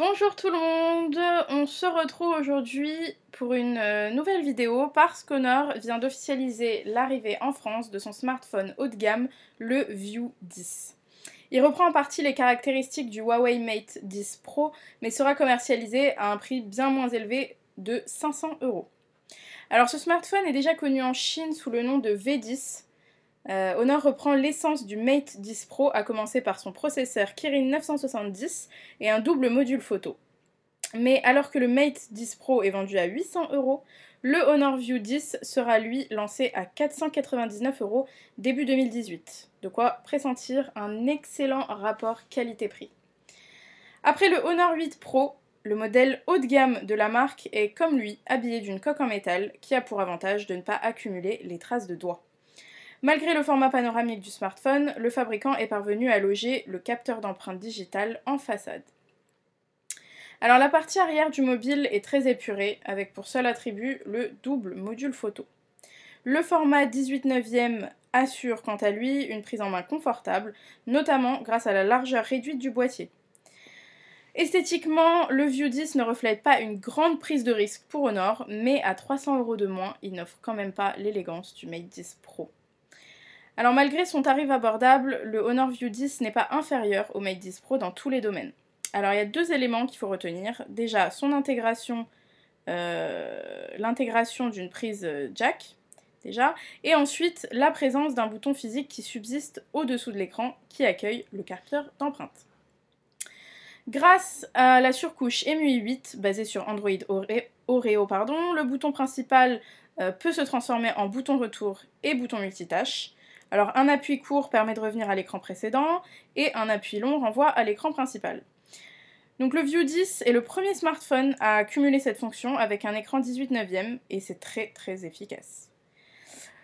Bonjour tout le monde, on se retrouve aujourd'hui pour une nouvelle vidéo parce qu'Honor vient d'officialiser l'arrivée en France de son smartphone haut de gamme, le View 10. Il reprend en partie les caractéristiques du Huawei Mate 10 Pro, mais sera commercialisé à un prix bien moins élevé de 500 €. Alors ce smartphone est déjà connu en Chine sous le nom de V10. Honor reprend l'essence du Mate 10 Pro, à commencer par son processeur Kirin 970 et un double module photo. Mais alors que le Mate 10 Pro est vendu à 800 €, le Honor View 10 sera lui lancé à 499 € début 2018. De quoi pressentir un excellent rapport qualité-prix. Après le Honor 8 Pro, le modèle haut de gamme de la marque est comme lui habillé d'une coque en métal qui a pour avantage de ne pas accumuler les traces de doigts. Malgré le format panoramique du smartphone, le fabricant est parvenu à loger le capteur d'empreinte digitale en façade. Alors la partie arrière du mobile est très épurée, avec pour seul attribut le double module photo. Le format 18/9 assure quant à lui une prise en main confortable, notamment grâce à la largeur réduite du boîtier. Esthétiquement, le View 10 ne reflète pas une grande prise de risque pour Honor, mais à 300 € de moins, il n'offre quand même pas l'élégance du Mate 10 Pro. Alors malgré son tarif abordable, le Honor View 10 n'est pas inférieur au Mate 10 Pro dans tous les domaines. Alors il y a deux éléments qu'il faut retenir. Déjà, son intégration, l'intégration d'une prise jack, déjà, et ensuite la présence d'un bouton physique qui subsiste au-dessous de l'écran qui accueille le capteur d'empreinte. Grâce à la surcouche EMUI 8 basée sur Android Oreo, le bouton principal peut se transformer en bouton retour et bouton multitâche. Alors un appui court permet de revenir à l'écran précédent et un appui long renvoie à l'écran principal. Donc le View 10 est le premier smartphone à cumuler cette fonction avec un écran 18/9 et c'est très efficace.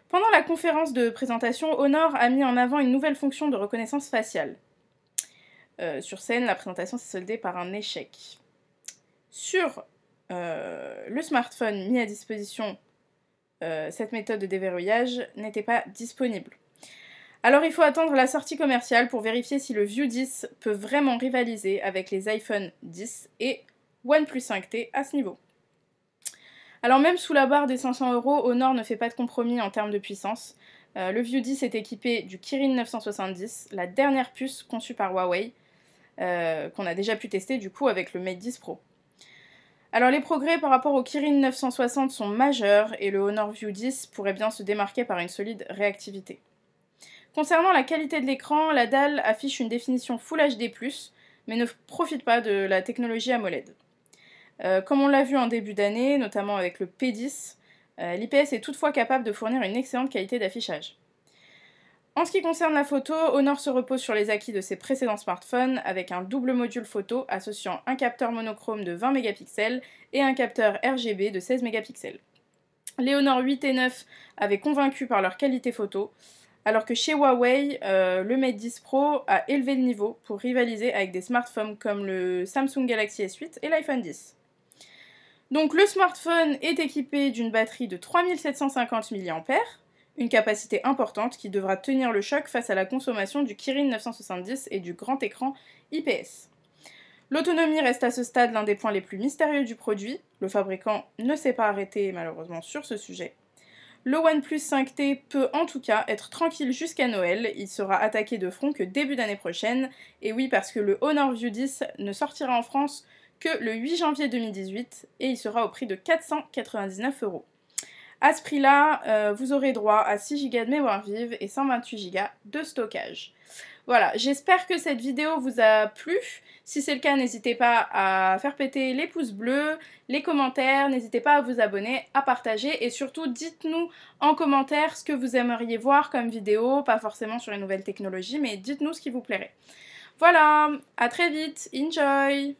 Pendant la conférence de présentation, Honor a mis en avant une nouvelle fonction de reconnaissance faciale. Sur scène, la présentation s'est soldée par un échec. Sur le smartphone mis à disposition, cette méthode de déverrouillage n'était pas disponible. Alors il faut attendre la sortie commerciale pour vérifier si le View 10 peut vraiment rivaliser avec les iPhone 10 et OnePlus 5T à ce niveau. Alors même sous la barre des 500 €, Honor ne fait pas de compromis en termes de puissance. Le View 10 est équipé du Kirin 970, la dernière puce conçue par Huawei, qu'on a déjà pu tester du coup avec le Mate 10 Pro. Alors les progrès par rapport au Kirin 960 sont majeurs et le Honor View 10 pourrait bien se démarquer par une solide réactivité. Concernant la qualité de l'écran, la dalle affiche une définition Full HD+, mais ne profite pas de la technologie AMOLED. Comme on l'a vu en début d'année, notamment avec le P10, l'IPS est toutefois capable de fournir une excellente qualité d'affichage. En ce qui concerne la photo, Honor se repose sur les acquis de ses précédents smartphones avec un double module photo associant un capteur monochrome de 20 mégapixels et un capteur RGB de 16 mégapixels. Les Honor 8 et 9 avaient convaincu par leur qualité photo, alors que chez Huawei, le Mate 10 Pro a élevé le niveau pour rivaliser avec des smartphones comme le Samsung Galaxy S8 et l'iPhone 10. Donc le smartphone est équipé d'une batterie de 3750 mAh, une capacité importante qui devra tenir le choc face à la consommation du Kirin 970 et du grand écran IPS. L'autonomie reste à ce stade l'un des points les plus mystérieux du produit, le fabricant ne s'est pas arrêté malheureusement sur ce sujet. Le OnePlus 5T peut en tout cas être tranquille jusqu'à Noël, il sera attaqué de front que début d'année prochaine, et oui parce que le Honor View 10 ne sortira en France que le 8 janvier 2018 et il sera au prix de 499 €. À ce prix-là, vous aurez droit à 6 Go de mémoire vive et 128 Go de stockage. Voilà, j'espère que cette vidéo vous a plu. Si c'est le cas, n'hésitez pas à faire péter les pouces bleus, les commentaires, n'hésitez pas à vous abonner, à partager et surtout dites-nous en commentaire ce que vous aimeriez voir comme vidéo, pas forcément sur les nouvelles technologies, mais dites-nous ce qui vous plairait. Voilà, à très vite, enjoy!